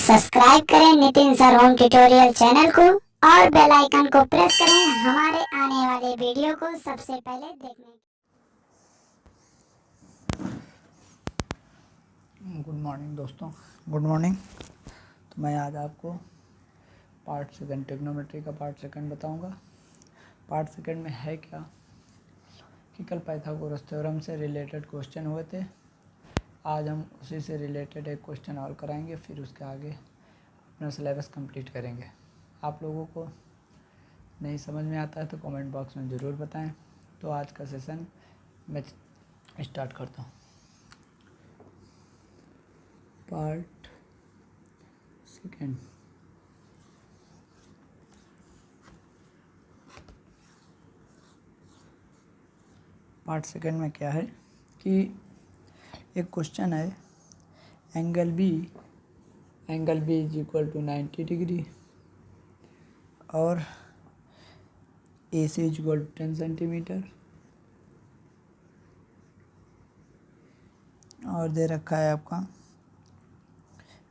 Subscribe करें Nitin sir home tutorial channel को और बेल आइकन को प्रेस करें हमारे आने वाले वीडियो को सबसे पहले देखने। गुड मॉर्निंग दोस्तों, गुड मॉर्निंग। तो मैं आज आपको पार्ट सेकंड ट्रिग्नोमेट्री का पार्ट सेकंड बताऊंगा। पार्ट सेकंड में है क्या कि कल पाइथागोरस थ्योरम से रिलेटेड क्वेश्चन हुए थे। आज हम उसी से रिलेटेड एक क्वेश्चन और कराएंगे, फिर उसके आगे अपना सिलेबस कंप्लीट करेंगे। आप लोगों को नहीं समझ में आता है तो कमेंट बॉक्स में ज़रूर बताएं। तो आज का सेशन मैं स्टार्ट करता हूँ। पार्ट सेकंड, पार्ट सेकंड में क्या है कि एक क्वेश्चन है, angle B is equal to 90 degree और A C is equal to 10 centimetre और दे रखा है आपका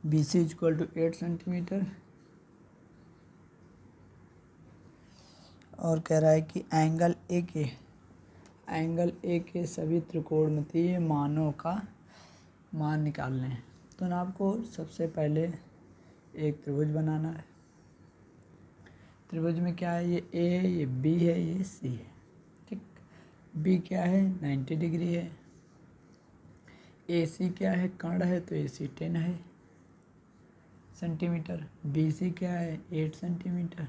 B C is equal to 8 centimetre और कह रहा है कि एंगल ए के सभी त्रिकोणमितीय मानों का मान निकालने हैं। तो ना आपको सबसे पहले एक त्रिभुज बनाना है। त्रिभुज में क्या है, ये ए है, ये बी है, ये सी है। ठीक, बी क्या है, 90 डिग्री है। ए सी क्या है, कर्ण है, तो ए सी 10 है सेंटीमीटर। बी सी क्या है, 8 सेंटीमीटर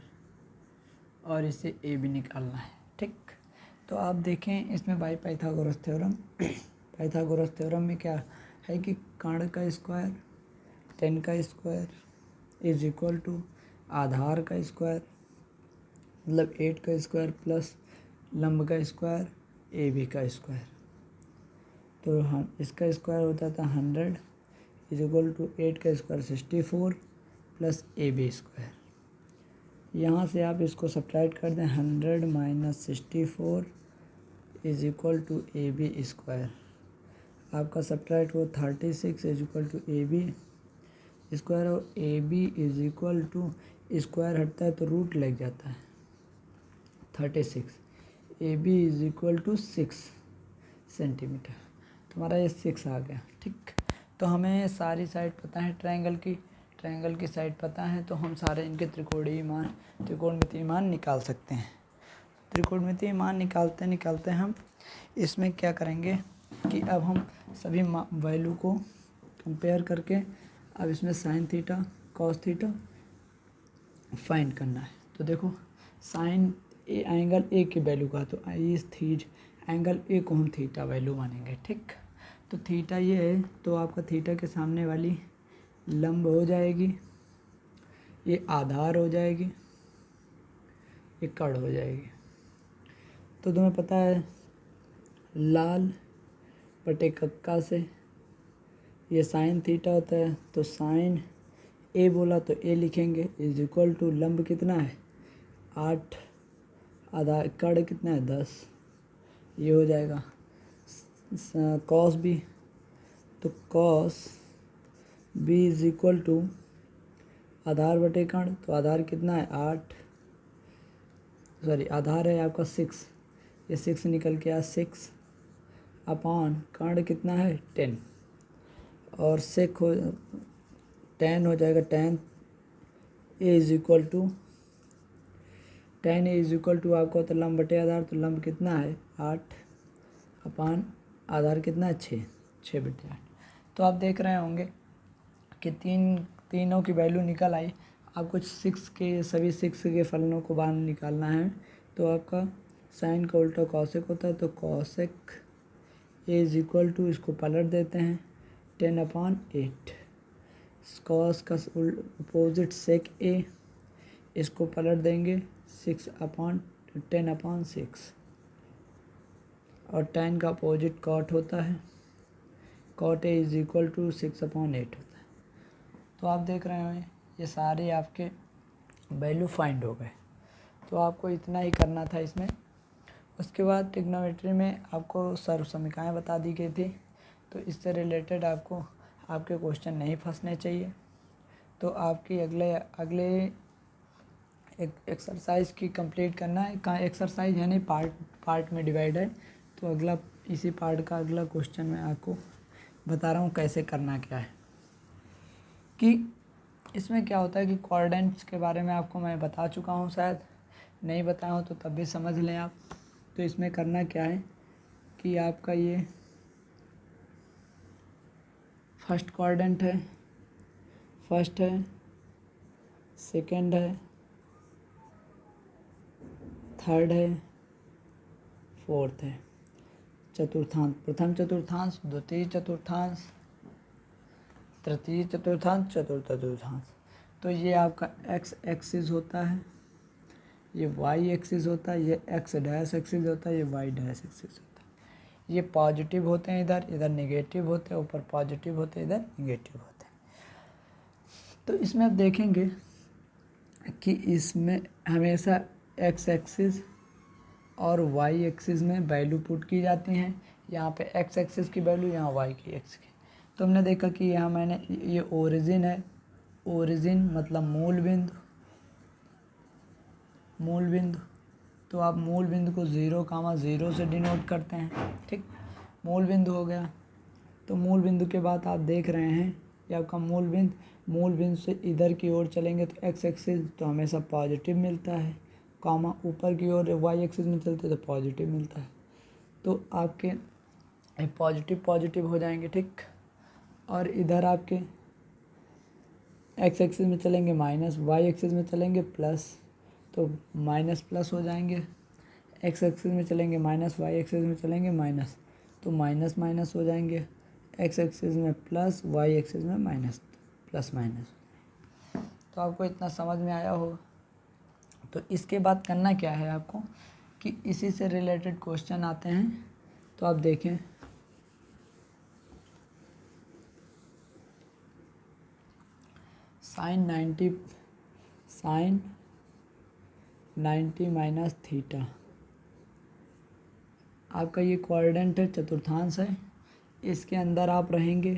और इसे ए भी निकालना है। ठीक, तो आप देखें इसमें बाई पाइथागोरस थ्योरम में क्या है कि कर्ण का स्क्वायर 10 का स्क्वायर इज इक्वल टू आधार का स्क्वायर मतलब 8 का स्क्वायर प्लस लंब का स्क्वायर ए बी का स्क्वायर। तो हम इसका स्क्वायर होता था 100 इज इक्वल टू 8 का square 64 plus a b square. यहाँ से आप इसको सब्ट्रैक्ट कर दें, 100 minus 64 is equal to a b square. आपका सब्ट्रैक्ट हो 36 is equal to a b square और a b is equal to square हटता है तो रूट लग जाता है 36। A b is equal to 6 centimetre. तो हमारा ये 6 आ गया। ठीक, तो हमें सारी साइड पता है, ट्रायंगल की साइड पता है, तो हम सारे इनके त्रिकोणमितीय मान निकाल सकते हैं। त्रिकोणमितीय मान निकालते हम इसमें क्या करेंगे कि अब हम सभी वैल्यू को कंपेयर करके अब इसमें sine theta cos theta find करना है। तो देखो साइन एंगल ए की वैल्यू का, तो एंगल ए को हम थीटा वैल्यू मानेंगे। ठीक, तो थीटा ये है, तो आपका थीटा के सामने वाली लंब हो जाएगी, ये आधार हो जाएगी, ये कर्ण हो जाएगी। तो तुम्हें पता है लाल बटे कक्का से ये साइन थीटा होता है, तो साइन ए बोला तो ए लिखेंगे इज इक्वल टू लंब कितना है 8, आधा कर्ण कितना है 10, ये हो जाएगा कॉस बी, तो cos b is equal to आधार बटे कर्ण, तो आधार कितना है 8, सॉरी आधार है आपका 6, ये 6 निकल के आया 6 अपॉन कर्ण कितना है 10 और 10 हो जाएगा 10 ए इज इक्वल टू आपका होता है लंब बटे आधार, तो लंब कितना है 8 अपान आधार कितना है 6 बटे 8। तो आप देख रहे होंगे कि तीनों की वैल्यू निकल आई। आपको सभी 6 के फलनों को बाहर निकालना है। तो आपका साइन का उल्टा कॉसेक होता है, तो cosec A is equal to, इसको पलट देते हैं 10/8, कॉस का अपोजिट सेक ए, इसको पलट देंगे 10/6 और tan का अपोजिट कॉट होता है, cot A is equal to 6/8 होता है। तो आप देख रहे हैं ये सारे आपके वैल्यू फाइंड हो गए। तो आपको इतना ही करना था इसमें। उसके बाद ट्रिग्नोमेट्री में आपको सर्वसमीकाएँ बता दी गई थी, तो इससे रिलेटेड आपको आपके क्वेश्चन नहीं फंसने चाहिए। तो आपकी अगले एक एक्सरसाइज की कंप्लीट करना है। कहाँ एक्सरसाइज है नहीं, पार्ट में डिवाइड है। तो अगला इसी पार्ट का अगला क्वेश्चन मैं आपको बता रहा हूँ कैसे करना क्या है। कि इसमें क्या होता है कि कोऑर्डिनेट्स के बारे में आपको मैं बता चुका हूँ, शायद नहीं बताया हूँ तो तब भी समझ लें आप। तो इसमें करना क्या है कि आपका ये फर्स्ट कोऑर्डिनेट है, फर्स्ट है, सेकंड है, थर्ड है, फोर्थ है, चतुर्थांश, प्रथम चतुर्थांश, द्वितीय चतुर्थांश, तृतीय चतुर्थांश, चतुर्थ चतुर्थांश। तो ये आपका एक्स एक्सिस होता है, ये वाई एक्सिस होता है, ये एक्स डैश एक्सिस होता है, ये वाई डैश एक्सिस होता है। ये पॉजिटिव होते हैं, इधर नेगेटिव होते हैं, ऊपर पॉजिटिव होते हैं, इधर नेगेटिव होते हैं। तो इसमें आप देखेंगे कि इसमें हमेशा एक्स एक्सिस और वाई एक्सिस में वैल्यू पुट की जाती हैं। यहाँ पे एक्स एक्सिस की वैल्यू, यहाँ वाई की एक्स की। तो हमने देखा कि यहाँ मैंने ये ओरिजिन है, ओरिजिन मतलब मूल बिंदु, मूल बिंदु। तो आप मूल बिंदु को 0,0 से डिनोट करते हैं, ठीक। मूल बिंदु हो गया। तो मूल बिंदु के बाद आप देख रहे हैं ये आपका मूल बिंदु से इधर की ओर चलेंगे तो एक्स एक्सिस तो हमेशा पॉजिटिव मिलता है, कॉमा ऊपर की ओर वाई एक्सिस में चलते तो पॉजिटिव मिलता है। तो आपके पॉजिटिव हो जाएंगे, ठीक। और इधर आपके एक्स एक्सिस में चलेंगे माइनस, वाई एक्सिस में चलेंगे प्लस, तो माइनस प्लस हो जाएंगे। एक्स एक्सिस में चलेंगे माइनस, वाई एक्सिस में चलेंगे माइनस, तो माइनस माइनस हो जाएंगे। एक्स एक्सिस में प्लस, वाई एक्सिस में माइनस, प्लस माइनस। तो आपको इतना समझ में आया होगा। तो इसके बाद करना क्या है आपको कि इसी से रिलेटेड क्वेश्चन आते हैं। तो आप देखें साइन 90 माइनस थीटा, आपका ये कोऑर्डिनेट है, चतुर्थांश है। इसके अंदर आप रहेंगे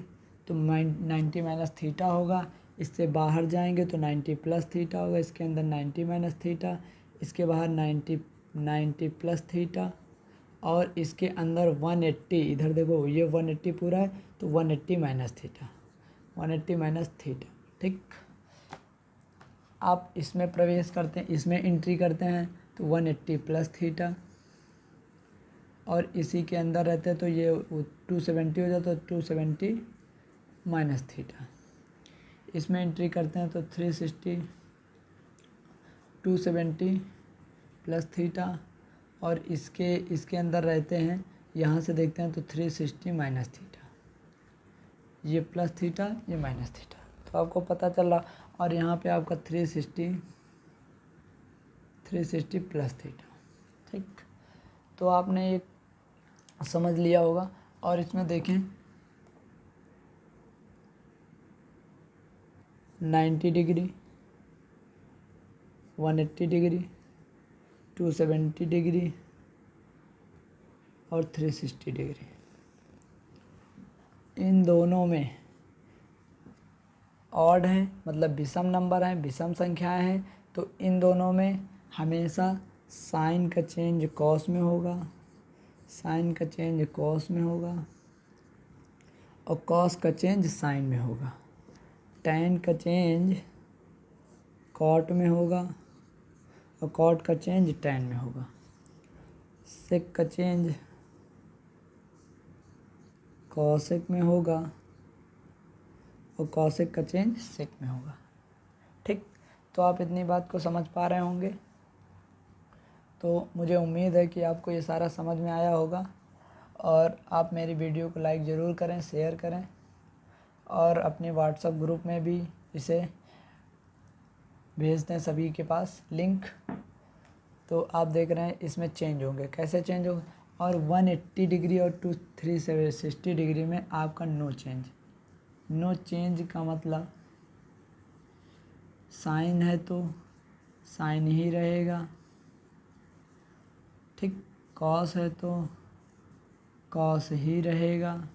तो 90 माइनस थीटा होगा। इससे बाहर जाएंगे तो 90 प्लस थीटा होगा। इसके अंदर 90 माइनस थीटा, इसके बाहर 90 प्लस थीटा, और इसके अंदर 180, इधर देखो ये 180 पूरा है तो 180 माइनस थीटा, 180 माइनस थीटा, ठीक। आप इसमें प्रवेश करते हैं, इसमें एंट्री करते हैं तो 180 प्लस थीटा, और इसी के अंदर रहते हैं तो ये 270 हो जाता है, 270 माइनस थीटा। इसमें एंट्री करते हैं तो 360, 270 प्लस थीटा, और इसके अंदर रहते हैं, यहाँ से देखते हैं तो 360 माइनस थीटा, ये प्लस थीटा, ये माइनस थीटा। तो आपको पता चल रहा। और यहाँ पे आपका 360 प्लस थीटा, ठीक। तो आपने ये समझ लिया होगा। और इसमें देखें 90 डिग्री, 180 डिग्री, 270 डिग्री और 360 डिग्री, इन दोनों में ऑड है, मतलब विषम नंबर हैं, विषम संख्याएं हैं। तो इन दोनों में हमेशा साइन का चेंज कॉस में होगा, साइन का चेंज कॉस में होगा, और कॉस का चेंज साइन में होगा। टैन का चेंज कॉट में होगा, और कॉट का चेंज टैन में होगा। सेक का चेंज कॉसेक में होगा, और कॉसेक का चेंज सेक में होगा, ठीक। तो आप इतनी बात को समझ पा रहे होंगे। तो मुझे उम्मीद है कि आपको ये सारा समझ में आया होगा, और आप मेरी वीडियो को लाइक ज़रूर करें, शेयर करें, और अपने व्हाट्सएप ग्रुप में भी इसे भेज दें सभी के पास लिंक। तो आप देख रहे हैं इसमें चेंज होंगे, कैसे चेंज होंगे। और 180 डिग्री और 360 डिग्री में आपका नो चेंज। नो चेंज का मतलब साइन है तो साइन ही रहेगा, ठीक। कॉस है तो कॉस ही रहेगा,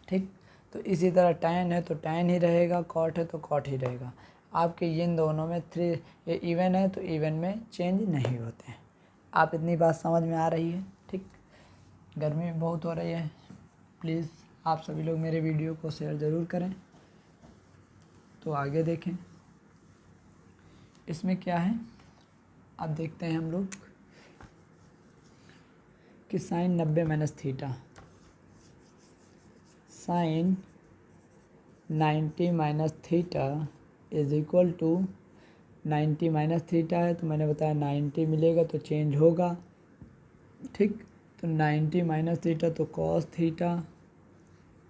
ठीक। तो इसी तरह tan है तो tan ही रहेगा, cot है तो cot ही रहेगा। आपके इन दोनों में ये इवन है तो इवन में चेंज नहीं होते हैं। आप इतनी बात समझ में आ रही है? ठीक। गर्मी बहुत हो रही है, प्लीज़ आप सभी लोग मेरे वीडियो को शेयर ज़रूर करें। तो आगे देखें इसमें क्या है। अब देखते हैं हम लोग कि sine 90 minus theta, sine 90 minus theta is equal to 90 minus theta है तो मैंने बताया 90 मिलेगा तो चेंज होगा। ठीक, तो 90 माइनस थीटा तो कॉस थीटा।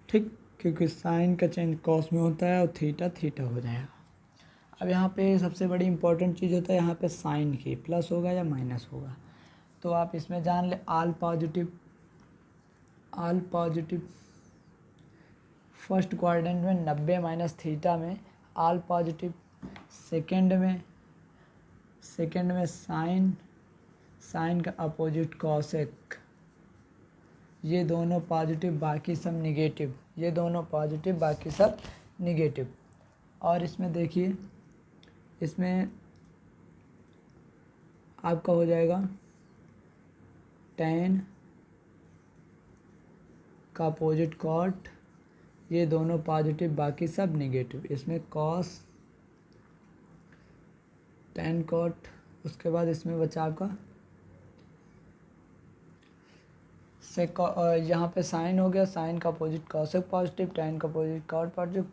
ठीक, क्योंकि साइन का चेंज कॉस में होता है और थीटा थीटा हो जाएगा। अब यहाँ पे सबसे बड़ी इंपॉर्टेंट चीज़ होता है यहाँ पे साइन की, प्लस होगा या माइनस होगा। तो आप इसमें जान ले ऑल पॉजिटिव फर्स्ट क्वाड्रेंट में 90 माइनस थीटा में ऑल पॉजिटिव, सेकंड में साइन का अपोजिट कॉसेक, ये दोनों पॉजिटिव बाकी सब निगेटिव, ये दोनों पॉजिटिव बाकी सब निगेटिव। और इसमें देखिए इसमें आपका हो जाएगा tan का अपोजिट कॉट, ये दोनों पॉजिटिव बाकी सब निगेटिव। इसमें कॉस tan कॉट, उसके बाद इसमें बचा आपका यहाँ पे साइन हो गया, साइन का अपोजिट कॉसेक पॉजिटिव, tan का अपोजिट कॉट पॉजिटिव,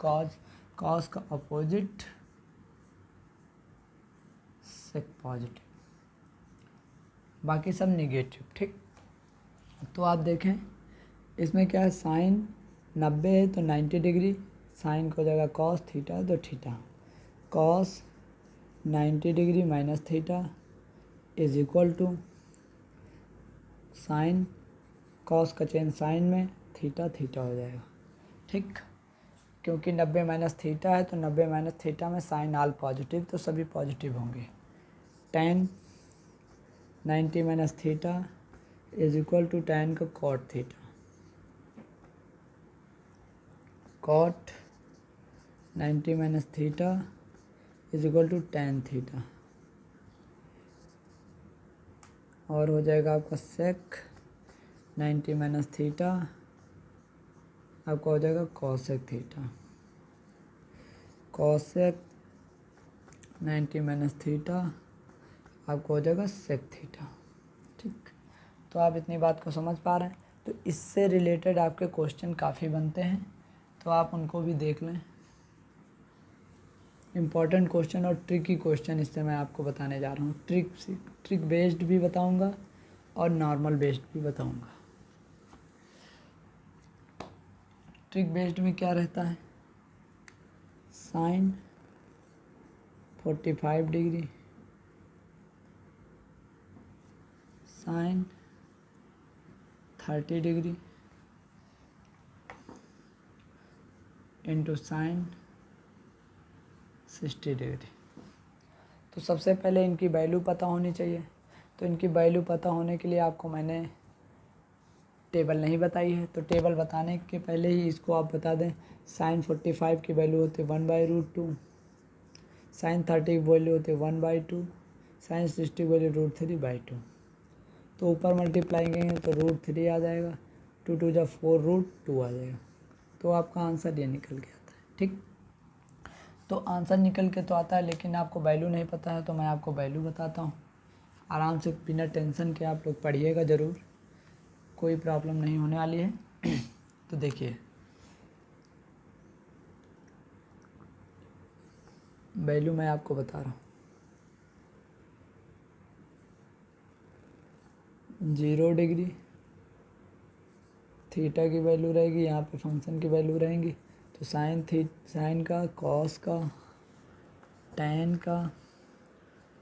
कॉस का अपोजिट सेक पॉजिटिव, बाकी सब निगेटिव। ठीक, तो आप देखें इसमें क्या है, साइन 90 है तो 90 डिग्री, साइन को हो जाएगा कॉस थीटा तो theta, cos 90 degree minus theta is equal to sine, cos का चेंज साइन में, थीटा थीटा हो जाएगा। ठीक, क्योंकि 90 माइनस थीटा है तो 90 माइनस थीटा में साइन ऑल पॉजिटिव तो सभी पॉजिटिव होंगे। tan 90 minus theta is equal to tan का cot theta, cot 90 minus theta is equal to tan theta, और हो जाएगा आपका सेक 90 माइनस थीटा आपका हो जाएगा cosec theta, cosec 90 minus theta आपको हो जाएगा सेक थीटा। ठीक, तो आप इतनी बात को समझ पा रहे हैं। तो इससे रिलेटेड आपके क्वेश्चन काफ़ी बनते हैं, तो आप उनको भी देख लें। इम्पॉर्टेंट क्वेश्चन और ट्रिकी क्वेश्चन इससे मैं आपको बताने जा रहा हूँ। ट्रिक बेस्ड भी बताऊँगा और नॉर्मल बेस्ड भी बताऊँगा। ट्रिक बेस्ड में क्या रहता है, sine 45 degree, sine 30 degree into sine 60 degree. तो सबसे पहले इनकी वैल्यू पता होनी चाहिए। तो इनकी वैल्यू पता होने के लिए आपको मैंने टेबल नहीं बताई है, तो टेबल बताने के पहले ही इसको आप बता दें। साइन 45 की वैल्यू होती है 1/√2, साइन 30 की वैल्यू होती है 1/2, साइन 60 की वैल्यू √3/2। तो ऊपर मल्टीप्लाई करेंगे तो √3 आ जाएगा, 2 2 जा 4 √2 आ जाएगा। तो आपका आंसर ये निकल के आता है। ठीक, तो आंसर निकल के तो आता है, लेकिन आपको वैल्यू नहीं पता है, तो मैं आपको वैल्यू बताता हूँ। आराम से बिना टेंशन के आप लोग पढ़िएगा ज़रूर, कोई प्रॉब्लम नहीं होने वाली है। तो देखिए वैल्यू मैं आपको बता रहा हूँ। 0 डिग्री थीटा की वैल्यू रहेगी, यहाँ पे फंक्शन की वैल्यू रहेंगी। तो साइन का, कॉस का, tan का,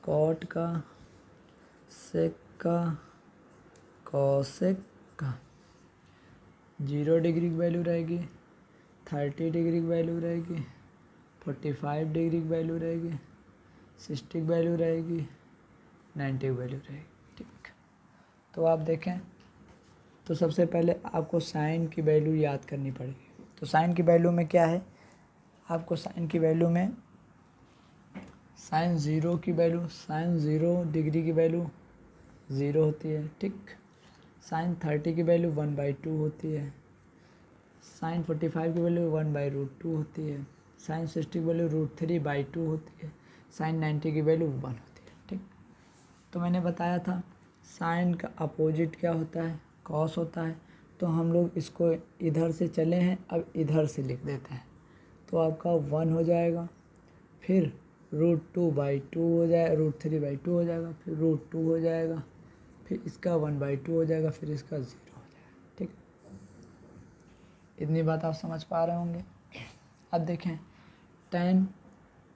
कॉट का, सेक का, कॉसेक का। 0 डिग्री की वैल्यू रहेगी, 30 डिग्री की वैल्यू रहेगी, 45 डिग्री की वैल्यू रहेगी, 60 की वैल्यू रहेगी, 90 की वैल्यू रहेगी। ठीक, तो आप देखें तो सबसे पहले आपको साइन की वैल्यू याद करनी पड़ेगी। तो साइन की वैल्यू में क्या है, आपको साइन की वैल्यू में साइन 0 की वैल्यू, साइन 0 डिग्री की वैल्यू 0 होती है, ठीक। साइन 30 की वैल्यू 1/2 होती है, साइन 45 की वैल्यू 1/√2 होती है, साइन 60 की वैल्यू √3/2 होती है, साइन 90 की वैल्यू 1 होती है, ठीक। तो मैंने बताया था साइन का अपोजिट क्या होता है, कॉस होता है। तो हम लोग इसको इधर से चले हैं, अब इधर से लिख देते हैं, तो आपका 1 हो जाएगा, फिर √2/2 हो जाएगा, √3/2 हो जाएगा, फिर √2 हो जाएगा, फिर इसका 1/2 हो जाएगा, फिर इसका 0 हो जाएगा, ठीक। इतनी बात आप समझ पा रहे होंगे। अब देखें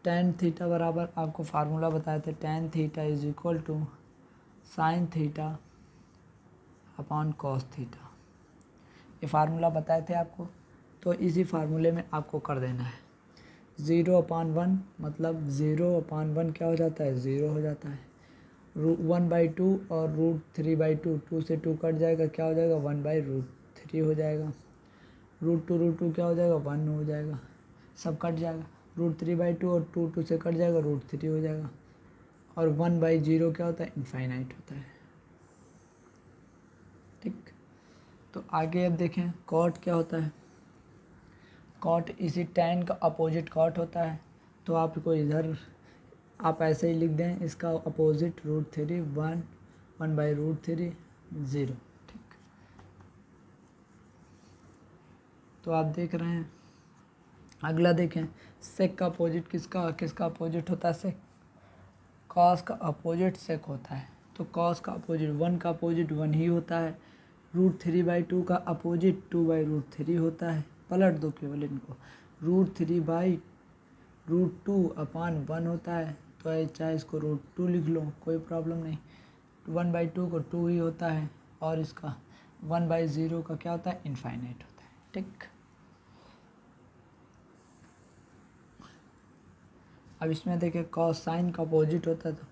tan थीटा बराबर, आपको फार्मूला बताए थे, tan theta is equal to sine theta upon cos theta, ये फार्मूला बताए थे आपको। तो इसी फार्मूले में आपको कर देना है 0/1, मतलब 0/1 क्या हो जाता है, 0 हो जाता है। 1/2 और √3/2, 2 से 2 कट जाएगा, क्या हो जाएगा 1/√3 हो जाएगा। √2 क्या हो जाएगा 1 हो जाएगा, सब कट जाएगा। √3/2 और 2 से कट जाएगा, √3 हो जाएगा। और 1/0 क्या होता है, इनफाइनाइट होता है, ठीक। तो आगे अब देखें कॉट क्या होता है, कॉट इसी tan का अपोजिट कॉट होता है। तो आपको इधर आप ऐसे ही लिख दें, इसका अपोजिट √3 1, 1/√3 0, ठीक। तो आप देख रहे हैं। अगला देखें सेक का अपोजिट किसका अपोजिट होता है, सेक। कॉस का अपोजिट सेक होता है। तो कॉस का अपोजिट 1 का अपोजिट 1 ही होता है। √3/2 का अपोजिट 2/√3 होता है। पलट दो केवल इनको, √3/√2/1 होता है। तो चाहे इसको √2 लिख लो, कोई प्रॉब्लम नहीं। 1/2 को 2 ही होता है, और इसका 1/0 का क्या होता है, इनफाइनाइट होता है, ठीक। अब इसमें देखिए कॉस साइन का अपोजिट होता है, तो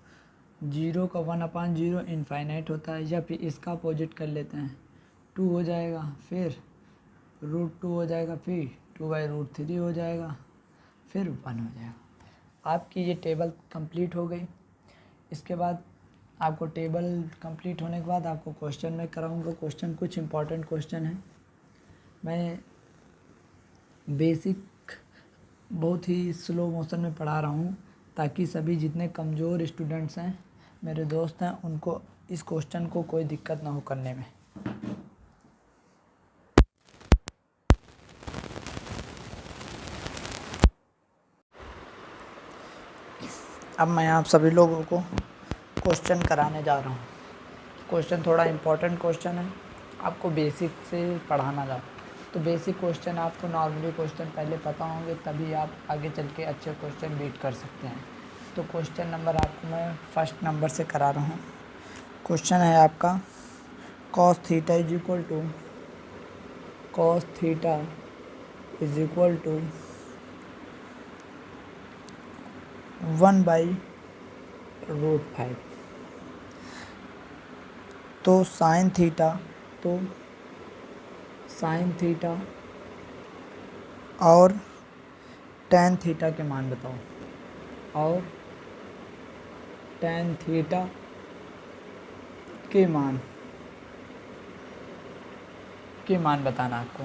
0 का 1/0 इनफाइनाइट होता है। या फिर इसका अपोजिट कर लेते हैं, 2 हो जाएगा, फिर √2 हो जाएगा, फिर 2/√3 हो जाएगा, फिर 1 हो जाएगा। आपकी ये टेबल कंप्लीट हो गई। इसके बाद आपको टेबल कंप्लीट होने के बाद आपको क्वेश्चन में कराऊंगा। क्वेश्चन कुछ इंपॉर्टेंट क्वेश्चन है। मैं बेसिक बहुत ही स्लो मोशन में पढ़ा रहा हूँ, ताकि सभी जितने कमज़ोर स्टूडेंट्स हैं, मेरे दोस्त हैं, उनको इस क्वेश्चन को कोई दिक्कत ना हो करने में। अब मैं आप सभी लोगों को क्वेश्चन कराने जा रहा हूँ। क्वेश्चन थोड़ा इम्पोर्टेंट क्वेश्चन है, आपको बेसिक से पढ़ाना जा रहा हूँ। तो बेसिक क्वेश्चन आपको नॉर्मली क्वेश्चन पहले पता होंगे, तभी आप आगे चल के अच्छे क्वेश्चन बीट कर सकते हैं। तो क्वेश्चन नंबर आपको मैं फर्स्ट नंबर से करा रहा हूँ। क्वेश्चन है आपका cos theta is equal to 1/√5। तो साइन थीटा और tan थीटा के मान बताओ, और tan थीटा के मान बताना आपको।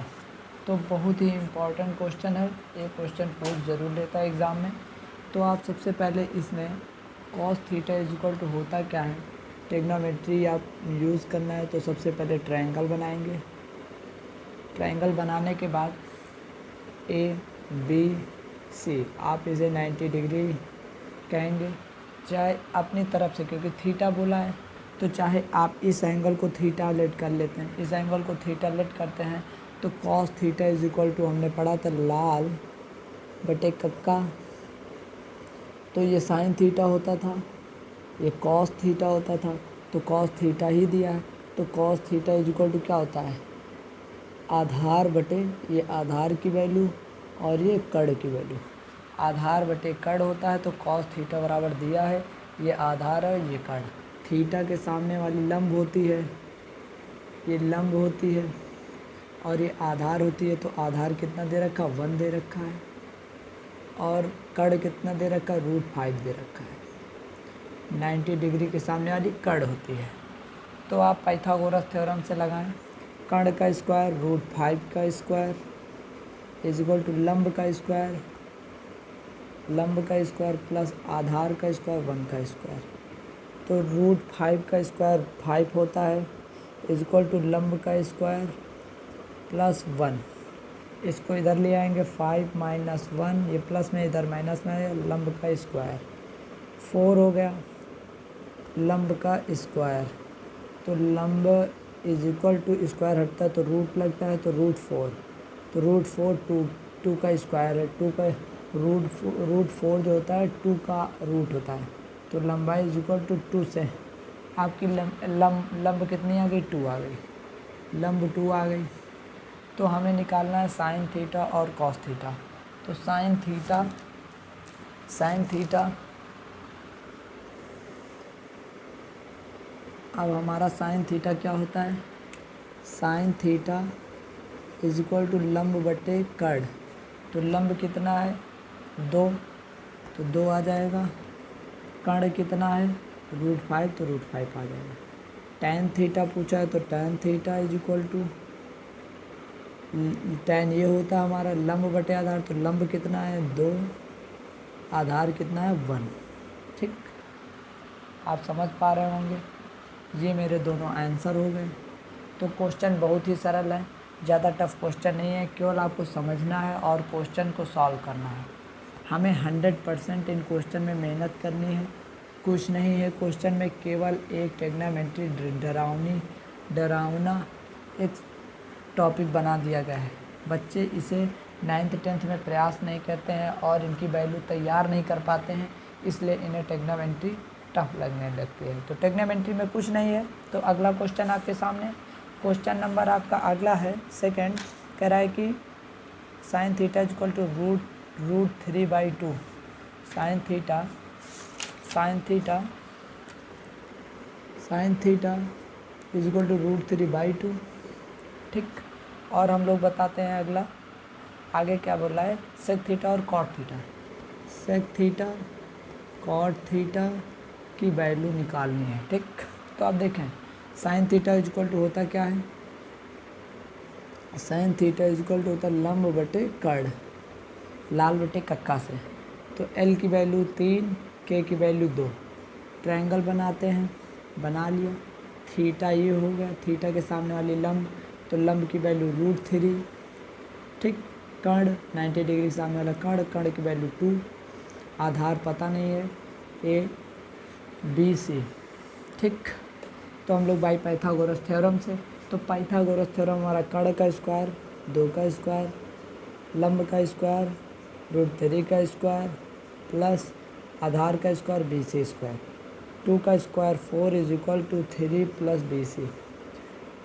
तो बहुत ही इम्पोर्टेंट क्वेश्चन है, ये क्वेश्चन पूछ ज़रूर लेता है एग्ज़ाम में। तो आप सबसे पहले इसमें cos theta is equal to होता क्या है, ट्रिग्नोमेट्री आप यूज़ करना है। तो सबसे पहले ट्रायंगल बनाएंगे। ट्रायंगल बनाने के बाद ABC, आप इसे 90 डिग्री कहेंगे, चाहे अपनी तरफ से, क्योंकि थीटा बोला है तो चाहे आप इस एंगल को थीटा लेट कर लेते हैं, इस एंगल को थीटा लेट करते हैं। तो cos theta is equal to हमने पढ़ा था लाल बटे कक्का, तो ये साइन थीटा होता था, ये cos थीटा होता था, तो cos थीटा ही दिया है। तो cos theta is equal to क्या होता है, आधार बटे ये आधार की वैल्यू और ये कड़ की वैल्यू। आधार बटे कड़ होता है, तो cos थीटा बराबर दिया है, ये आधार है, ये कड़। थीटा के सामने वाली लंब होती है, ये लंब होती है, और ये आधार होती है, तो आधार कितना दे रखा, 1 दे रखा है, और कड़ कितना दे रखा है, √5 दे रखा है। 90 डिग्री के सामने वाली कड़ होती है। तो आप पाइथागोरस थ्योरम से लगाएं, कर्ण का स्क्वायर √5 का स्क्वायर इज इक्वल टू लंब का स्क्वायर प्लस आधार का स्क्वायर 1 का स्क्वायर। तो √5 का स्क्वायर 5 होता है इज इक्वल टू लंब का स्क्वायर प्लस 1। इसको इधर ले आएंगे, 5 माइनस 1, ये प्लस में इधर माइनस में है, लंब का स्क्वायर 4 हो गया, लंब का स्क्वायर। तो लंब इज इक्वल टू स्क्वायर हटता है तो रूट लगता है, तो √4, तो √4 2 का स्क्वायर है, 2 का √4 जो होता है 2 का रूट होता है। तो लंबाई इज इक्वल टू 2 से आपकी लंब कितनी आ गई, 2 आ गई, लंब 2 आ गई। तो हमें निकालना है साइन थीटा और कॉस थीटा। तो साइन थीटा अब हमारा साइन थीटा क्या होता है, sine theta is equal to लंब बटे कड़। तो लंब कितना है 2, तो 2 आ जाएगा, कड़ कितना है √5, तो √5 आ जाएगा। tan थीटा पूछा है, तो tan theta is equal to tan ये होता है हमारा लंब बटे आधार, तो लंब कितना है 2, आधार कितना है 1। ठीक, आप समझ पा रहे होंगे। ये मेरे दोनों आंसर हो गए। तो क्वेश्चन बहुत ही सरल है, ज़्यादा टफ क्वेश्चन नहीं है, केवल आपको समझना है और क्वेश्चन को सॉल्व करना है। हमें 100% इन क्वेश्चन में मेहनत करनी है, कुछ नहीं है क्वेश्चन में, केवल एक ट्रिग्नोमेट्री डरावना एक टॉपिक बना दिया गया है। बच्चे इसे 9th 10th में प्रयास नहीं करते हैं और इनकी वैल्यू तैयार नहीं कर पाते हैं, इसलिए इन्हें ट्रिग्नोमेट्री टफ लगने लगती है। तो ट्रिग्नोमेट्री में कुछ नहीं है। तो अगला क्वेश्चन आपके सामने, क्वेश्चन नंबर आपका अगला है सेकंड, कह रहा है कि sine theta is equal to √3/2। Sine theta is equal to √3/2। ठीक, और हम लोग बताते हैं अगला, आगे क्या बोल रहा है, सेक थीटा और cot theta. Sec theta cot theta की वैल्यू निकालनी है। ठीक, तो आप देखें sine theta is equal to होता क्या है, sine theta is equal to होता लंब बटे कड़, लाल बटे कक्का से। तो एल की वैल्यू 3, के की वैल्यू 2, ट्रायंगल बनाते हैं, बना लिया। थीटा ये हो गया, थीटा के सामने वाली लंब, तो लंब की वैल्यू √3। ठीक, कर्ण 90 डिग्री के सामने वाला कर्ण की वैल्यू 2, आधार पता नहीं है ABC। ठीक, तो हम लोग बाई पाइथागोरस थ्योरम से, तो पाइथागोरस थ्योरम हमारा कर्ण का स्क्वायर 2 का स्क्वायर, लंब का स्क्वायर √3 का स्क्वायर प्लस आधार का स्क्वायर BC स्क्वायर, 2 का square 4 is equal to 3 plus BC।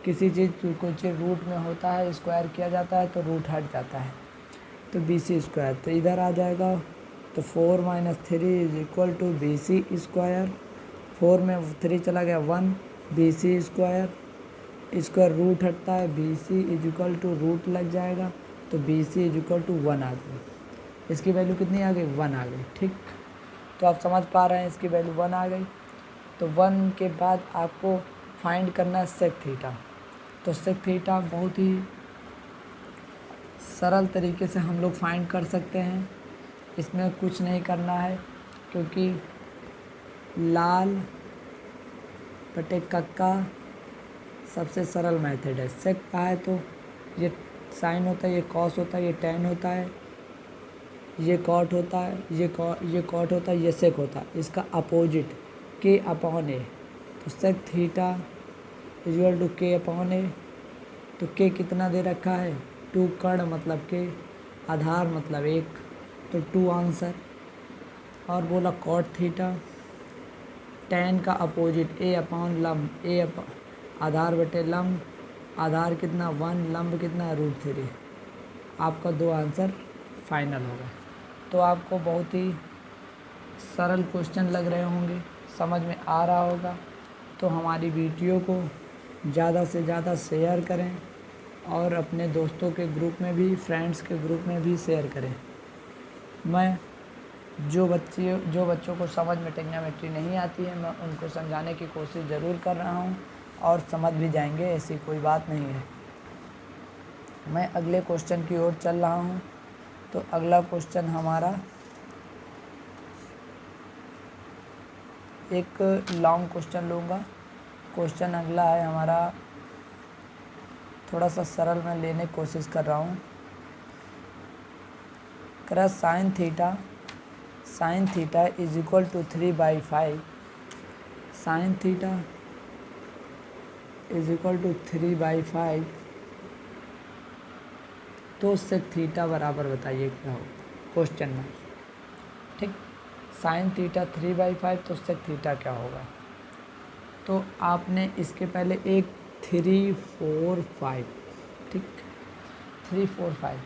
किसी चीज़ कोई चीज़ रूट में होता है, स्क्वायर किया जाता है तो रूट हट जाता है, तो BC स्क्वायर, तो इधर आ जाएगा, तो 4 minus 3 is equal to BC square, 4 में 3 चला गया 1, BC स्क्वायर, रूट हटता है, BC is equal to root लग जाएगा, तो BC इज इक्वल टू 1 आ गई। इसकी वैल्यू कितनी आ गई, 1 आ गई। ठीक, तो आप समझ पा रहे हैं इसकी वैल्यू 1 आ गई। तो 1 के बाद आपको फाइंड करना है सेक थीटा। तो सेक थीटा बहुत ही सरल तरीके से हम लोग फाइंड कर सकते हैं, इसमें कुछ नहीं करना है, क्योंकि लाल बटे कक्का सबसे सरल मेथड है। सेक का है तो ये साइन होता है, ये कॉस होता है, ये टैन होता है, ये कॉट होता है, ये कॉट होता है, ये सेक होता है, इसका अपोजिट k/a। तो sec theta equal to k/a। तो k कितना दे रखा है 2, कर्ण मतलब k, आधार मतलब 1, तो 2 आंसर। और बोला कॉट थीटा, टैन का अपोजिट a/लंब, आधार बटे लंब, आधार कितना 1, लंब कितना √3। आपका 2 आंसर फाइनल होगा। तो आपको बहुत ही सरल क्वेश्चन लग रहे होंगे, समझ में आ रहा होगा। तो हमारी वीडियो को ज़्यादा से ज़्यादा शेयर करें और अपने दोस्तों के ग्रुप में भी, फ्रेंड्स के ग्रुप में भी शेयर करें। मैं जो बच्चों को समझ में ट्रिग्नोमेट्री नहीं आती है, मैं उनको समझाने की कोशिश ज़रूर कर रहा हूँ और समझ भी जाएंगे, ऐसी कोई बात नहीं है। मैं अगले क्वेश्चन की ओर चल रहा हूँ। तो अगला क्वेश्चन हमारा एक लॉन्ग क्वेश्चन लूँगा। क्वेश्चन अगला है हमारा, थोड़ा सा सरल मैं लेने की कोशिश कर रहा हूँ। करा sine theta is equal to 3/5। Sine theta is equal to 3/5। तो सेक थीटा बराबर बताइए क्या हो क्वेश्चन में। ठीक, साइन थीटा 3/5 तो सेक थीटा क्या होगा। तो आपने इसके पहले एक 3, 4, 5, ठीक, 3, 4, 5,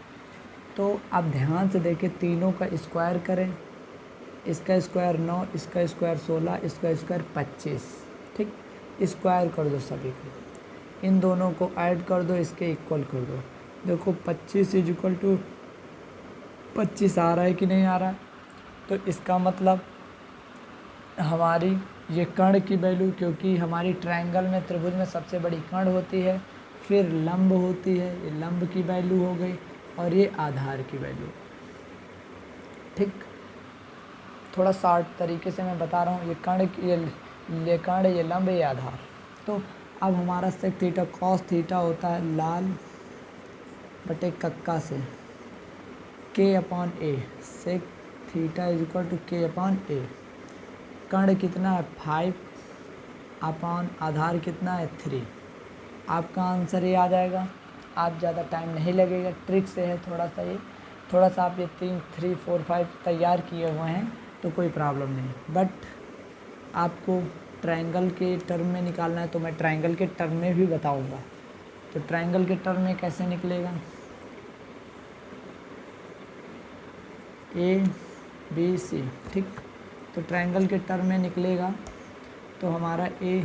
तो आप ध्यान से देखें, तीनों का स्क्वायर करें। इसका स्क्वायर 9, इसका स्क्वायर 16, इसका स्क्वायर 25, ठीक, स्क्वायर कर दो सभी को, इन दोनों को ऐड कर दो, इसके इक्वल कर दो। देखो 25 इज इक्वल टू 25 आ रहा है कि नहीं आ रहा। तो इसका मतलब हमारी ये कर्ण की वैल्यू, क्योंकि हमारी ट्रायंगल में, त्रिभुज में सबसे बड़ी कर्ण होती है, फिर लंब होती है, ये लंब की वैल्यू हो गई, और ये आधार की वैल्यू। ठीक, थोड़ा शॉर्ट तरीके से मैं बता रहा हूँ, ये कर्ण, ये कर्ण, ये लंब, ये आधार। तो अब हमारा सेक थीटा कॉस थीटा होता है लाल बटे कक्का से k/a। Sec theta is equal to k/a। कर्ण कितना है 5 अपॉन आधार कितना है 3। आपका आंसर ये आ जाएगा। आप ज़्यादा टाइम नहीं लगेगा, ट्रिक से है थोड़ा सा, ये थोड़ा सा आप ये 3, 4, 5 तैयार किए हुए हैं तो कोई प्रॉब्लम नहीं, बट आपको ट्रायंगल के टर्म में निकालना है तो मैं ट्रायंगल के टर्म में भी बताऊंगा। तो ट्रायंगल के टर्म में कैसे निकलेगा, ABC, ठीक। तो ट्रायंगल के टर्म में निकलेगा तो हमारा A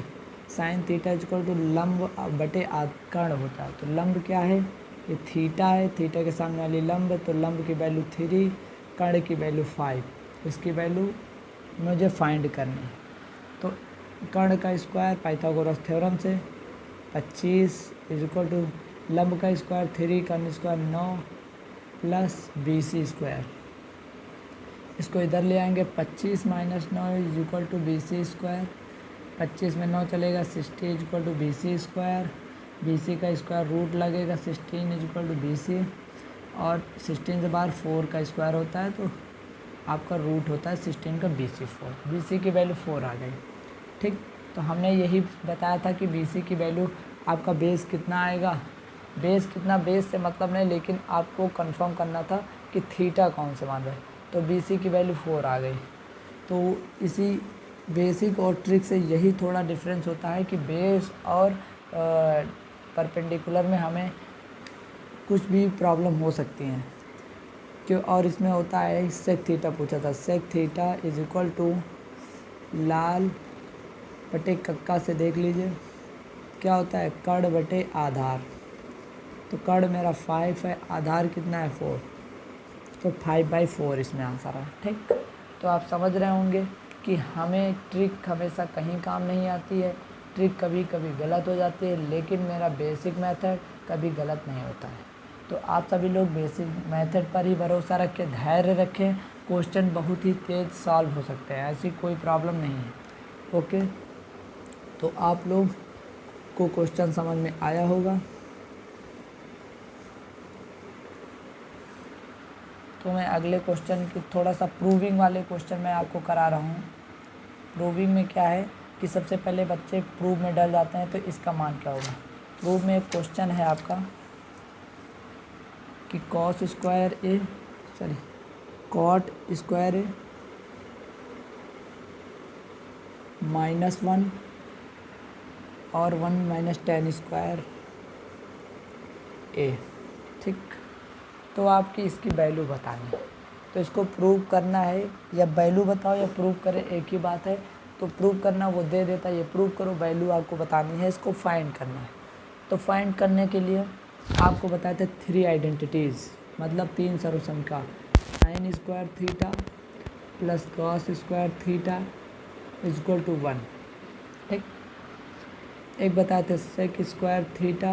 sine theta equal to लंब बटे कर्ण होता है। तो लंब क्या है, ये थीटा है, थीटा के सामने वाली लंब, तो लंब की वैल्यू 3, कर्ण की वैल्यू 5, इसकी वैल्यू मुझे फाइंड करनी है। तो कर्ण का स्क्वायर पाइथागोरस थ्योरम से 25 इज इक्वल टू लंब का स्क्वायर 3, कर्ण स्क्वायर 9 प्लस BC स्क्वायर। इसको इधर ले आएंगे, 25 minus 9 is equal to BC square. 25 में 9 चलेगा, 60 is equal to BC square. BC का स्क्वायर रूट लगेगा, 16 इज इक्वल टू BC, और 16 से बाहर 4 का स्क्वायर होता है, तो आपका रूट होता है 16 का BC 4। BC की वैल्यू 4 आ गई, ठीक। तो हमने यही बताया था कि BC की वैल्यू आपका बेस कितना आएगा। बेस कितना, बेस से मतलब नहीं, लेकिन आपको कंफर्म करना था कि थीटा कौन से मान रहे। तो BC की वैल्यू 4 आ गई। तो इसी बेसिक और ट्रिक से यही थोड़ा डिफरेंस होता है कि बेस और परपेंडिकुलर में हमें कुछ भी प्रॉब्लम हो सकती हैं क्यों। और इसमें होता है सेक थीटा पूछा था, sec theta is equal to लाल बटे कक्का से देख लीजिए क्या होता है, कर्ण बटे आधार। तो कर्ण मेरा 5 है, आधार कितना है 4, तो 5/4 इसमें आंसर है, ठीक। तो आप समझ रहे होंगे कि हमें ट्रिक हमेशा कहीं काम नहीं आती है, ट्रिक कभी कभी गलत हो जाती है, लेकिन मेरा बेसिक मेथड कभी गलत नहीं होता है। तो आप सभी लोग बेसिक मेथड पर ही भरोसा रखें, धैर्य रखें, क्वेश्चन बहुत ही तेज़ सॉल्व हो सकते हैं, ऐसी कोई प्रॉब्लम नहीं है। ओके, तो आप लोग को क्वेश्चन समझ में आया होगा। तो मैं अगले क्वेश्चन की थोड़ा सा प्रूविंग वाले क्वेश्चन मैं आपको करा रहा हूँ। प्रूविंग में क्या है कि सबसे पहले बच्चे प्रूव में डर जाते हैं, तो इसका मान क्या होगा। प्रूव में एक क्वेश्चन है आपका कि कॉट स्क्वायर ए -1 और 1 - tan स्क्वायर ए, ठीक। तो आपकी इसकी वैल्यू बतानी है, तो इसको प्रूव करना है, या वैल्यू बताओ या प्रूव करें एक ही बात है। तो प्रूव करना वो दे देता है, ये प्रूव करो, वैल्यू आपको बतानी है, इसको फाइंड करना है। तो फाइंड करने के लिए आपको बताए थे 3 आइडेंटिटीज़, मतलब 3 सर्वसमीका, sine square theta plus cos square theta is equal to 1। ठीक, एक बताए थे sec square theta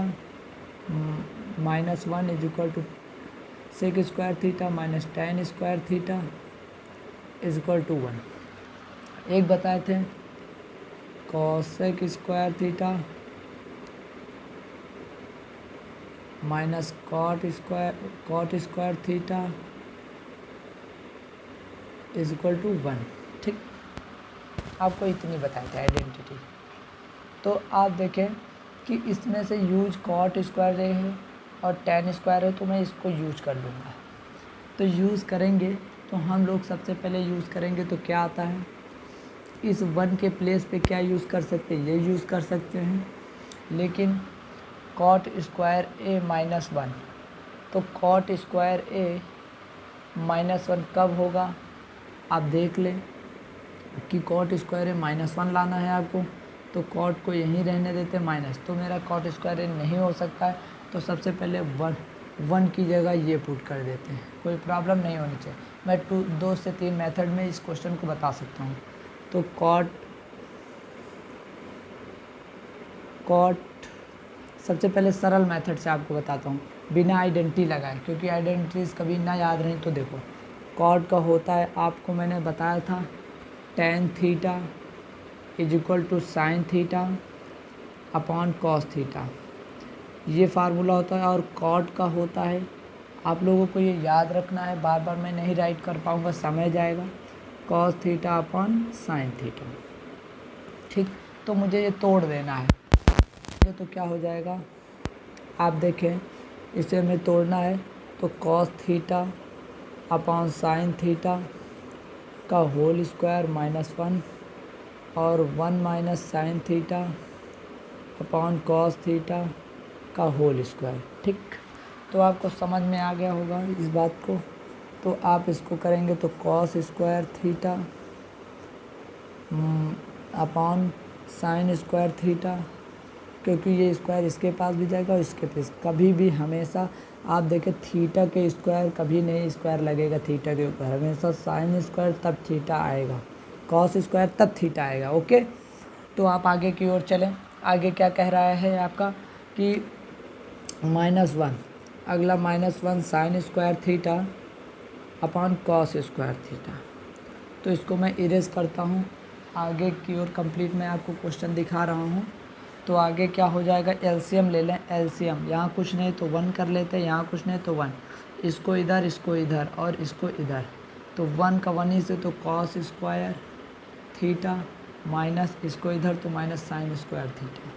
-1 is equal to sec square theta minus tan square theta is equal to 1। एक बताए थे cosec square theta minus cot square theta is equal to 1। ठीक, आपको इतनी बताई थी आइडेंटिटी। तो आप देखें कि इसमें से यूज कॉट स्क्वायर है और टेन स्क्वायर है, तो मैं इसको यूज कर लूँगा। तो यूज़ करेंगे तो हम लोग सबसे पहले यूज़ करेंगे तो क्या आता है, इस 1 के प्लेस पे क्या यूज़ कर सकते हैं, ये यूज़ कर सकते हैं। लेकिन कॉट स्क्वायर ए -1, तो कॉट स्क्वायर ए -1 कब होगा, आप देख लें कि कॉट स्क्वायर ए -1 लाना है आपको, तो कॉट को यहीं रहने देते माइनस, तो मेरा कॉट स्क्वायर ए नहीं हो सकता है। तो सबसे पहले 1 की जगह ये पुट कर देते हैं, कोई प्रॉब्लम नहीं होनी चाहिए। मैं 2 से 3 मेथड में इस क्वेश्चन को बता सकता हूँ। तो कॉट सबसे पहले सरल मेथड से आपको बताता हूँ, बिना आइडेंटिटी लगाए, क्योंकि आइडेंटिटीज कभी ना याद रही। तो देखो कॉट का होता है, आपको मैंने बताया था tan theta is equal to sine theta upon cos theta, ये फार्मूला होता है। और कॉट का होता है, आप लोगों को ये याद रखना है, बार बार मैं नहीं राइट कर पाऊँगा, समय जाएगा, cos theta upon sine theta. ठीक, तो मुझे ये तोड़ देना है, तो क्या हो जाएगा, आप देखें इसे हमें तोड़ना है। तो cos theta upon sine theta का होल स्क्वायर -1 और 1 minus sign theta upon cos theta का होल स्क्वायर। ठीक, तो आपको समझ में आ गया होगा इस बात को। तो आप इसको करेंगे तो cos square theta upon sine square theta, क्योंकि ये स्क्वायर इसके पास भी जाएगा और इसके पास, कभी भी हमेशा आप देखें थीटा के स्क्वायर कभी नहीं स्क्वायर लगेगा थीटा के ऊपर, हमेशा साइन स्क्वायर तब थीटा आएगा, कॉस स्क्वायर तब थीटा आएगा। ओके, तो आप आगे की ओर चलें। आगे क्या कह रहा है आपका कि -1, अगला -1 sign square theta upon cos square theta. तो इसको मैं इरेज करता हूँ, आगे की ओर कंप्लीट मैं आपको क्वेश्चन दिखा रहा हूँ। तो आगे क्या हो जाएगा, एलसीएम ले लें, एलसीएम यहाँ कुछ नहीं तो 1 कर लेते हैं, यहाँ कुछ नहीं तो 1, इसको इधर और इसको इधर, तो 1 का 1 ही से, तो कॉस स्क्वायर थीटा माइनस इसको इधर तो माइनस साइन स्क्वायर थीटा।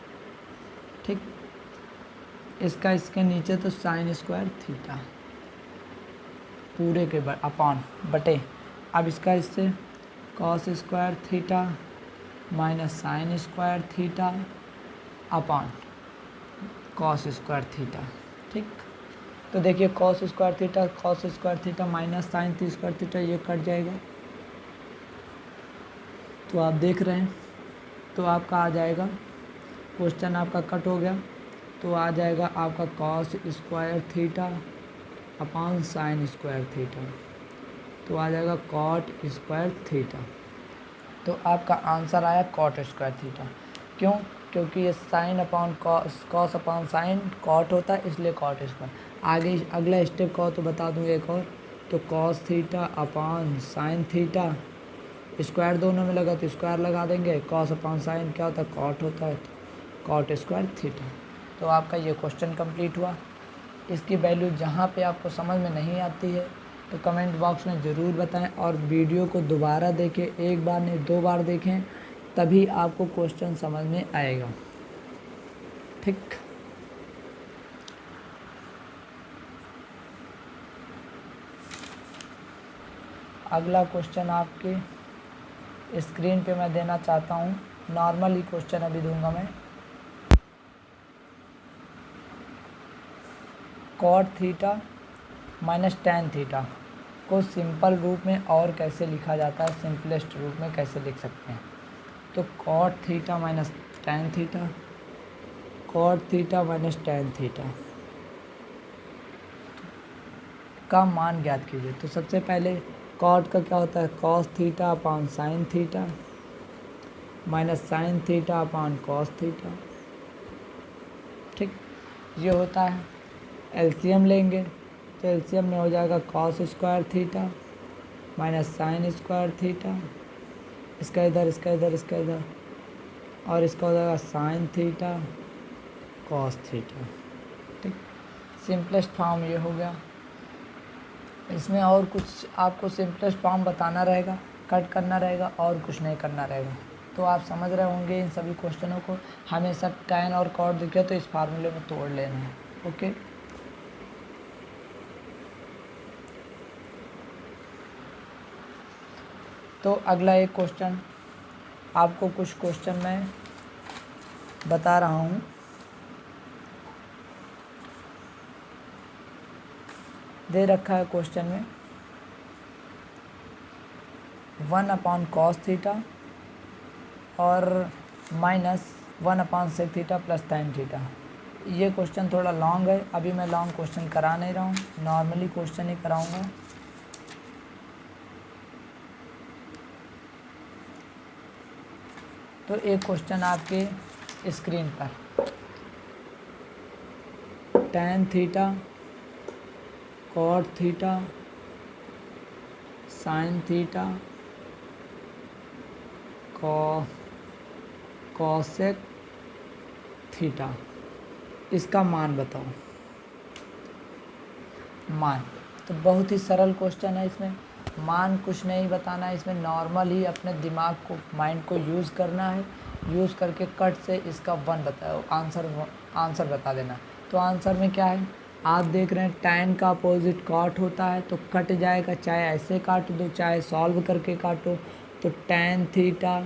ठीक, इसका इसके नीचे तो साइन स्क्वायर थीटा पूरे के अपॉन बटे, अब इसका इससे cos square theta minus sign square theta upon cos square theta. ठीक, तो देखिए cos square theta minus sign square theta, ये कट जाएगा। तो आप देख रहे हैं, तो आपका आ जाएगा, क्वेश्चन आपका कट हो गया, तो आ जाएगा आपका cos square theta upon sine square theta, तो आ जाएगा कॉट स्क्वायर थीटा। तो आपका आंसर आया कॉट स्क्वायर थीटा। क्यों, क्योंकि ये sine upon cos upon sine cot होता है, इसलिए कॉट स्क्वायर। आगे अगला स्टेप का हो तो बता दूँगा एक और, तो cos theta upon sine theta, square दोनों में लगा तो स्क्वायर लगा देंगे, कॉस अपॉन साइन क्या होता है, कॉट होता है, तो कॉट स्क्वायर थीटा। तो आपका ये क्वेश्चन कंप्लीट हुआ। इसकी वैल्यू जहाँ पे आपको समझ में नहीं आती है तो कमेंट बॉक्स में ज़रूर बताएं, और वीडियो को दोबारा देखें, एक बार नहीं 2 बार देखें, तभी आपको क्वेश्चन समझ में आएगा। ठीक, अगला क्वेश्चन आपके स्क्रीन पे मैं देना चाहता हूँ, नॉर्मल ही क्वेश्चन अभी दूंगा मैं। Cot theta minus tan theta को सिंपल रूप में और कैसे लिखा जाता है, सिंपलेस्ट रूप में कैसे लिख सकते हैं। तो cot theta minus tan theta, cot theta minus tan theta, का मान ज्ञात कीजिए। तो सबसे पहले कॉट का क्या होता है, cos theta upon sine theta minus sign theta upon cos theta. ठीक, ये होता है। एलसीएम लेंगे तो एलसीएम में हो जाएगा cos square theta minus sign square theta, इसका इधर इसका इधर इसका इधर, और इसका हो जाएगा साइन थीटा कॉस थीटा। ठीक, सिंपलेस्ट फॉर्म ये हो गया। इसमें और कुछ आपको सिंपलेस्ट फॉर्म बताना रहेगा, कट करना रहेगा, और कुछ नहीं करना रहेगा। तो आप समझ रहे होंगे इन सभी क्वेश्चनों को। हमेशा tan और cot दिख रहा है तो इस फार्मूले में तोड़ लेना है। ओके, तो अगला एक क्वेश्चन, आपको कुछ क्वेश्चन मैं बता रहा हूँ। दे रखा है क्वेश्चन में 1/cos थीटा और -1/sec theta plus tan theta. ये क्वेश्चन थोड़ा लॉन्ग है, अभी मैं लॉन्ग क्वेश्चन करा नहीं रहा हूँ, नॉर्मली क्वेश्चन ही कराऊंगा। तो एक क्वेश्चन आपके स्क्रीन पर, tan theta cot theta sin theta cosec theta, इसका मान बताओ। मान तो बहुत ही सरल क्वेश्चन है। इसमें मान कुछ नहीं बताना है, इसमें नॉर्मल ही अपने दिमाग को, माइंड को यूज़ करना है। यूज़ करके कट से इसका वन बताओ, आंसर बता देना। तो आंसर में क्या है, आप देख रहे हैं tan का अपोजिट cot होता है तो कट जाएगा, चाहे ऐसे काट दो चाहे सॉल्व करके काटो। तो tan थीटा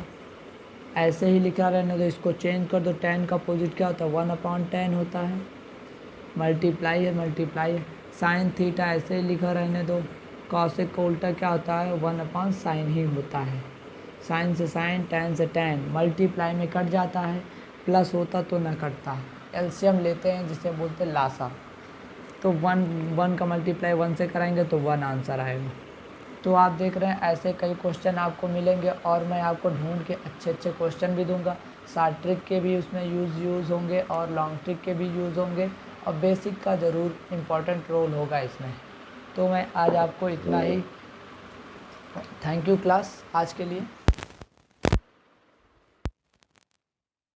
ऐसे ही लिखा रहने दो, इसको चेंज कर दो। tan का अपोजिट क्या होता है, 1/tan होता है, मल्टीप्लाई है मल्टीप्लाई है। साइन थीटा ऐसे ही लिखा रहने दो। कॉसेक का उल्टा क्या होता है, 1/sin ही होता है। साइन से साइन, tan से tan, मल्टीप्लाई में कट जाता है, प्लस होता तो न कटता। एलसीएम लेते हैं जिसे बोलते हैं लासा। तो वन का मल्टीप्लाई 1 से कराएंगे तो 1 आंसर आएगा। तो आप देख रहे हैं ऐसे कई क्वेश्चन आपको मिलेंगे, और मैं आपको ढूंढ के अच्छे अच्छे क्वेश्चन भी दूंगा। शॉर्ट ट्रिक के भी उसमें यूज़ होंगे और लॉन्ग ट्रिक के भी यूज़ होंगे, और बेसिक का ज़रूर इम्पॉर्टेंट रोल होगा इसमें। तो मैं आज आपको इतना ही। थैंक यू क्लास आज के लिए।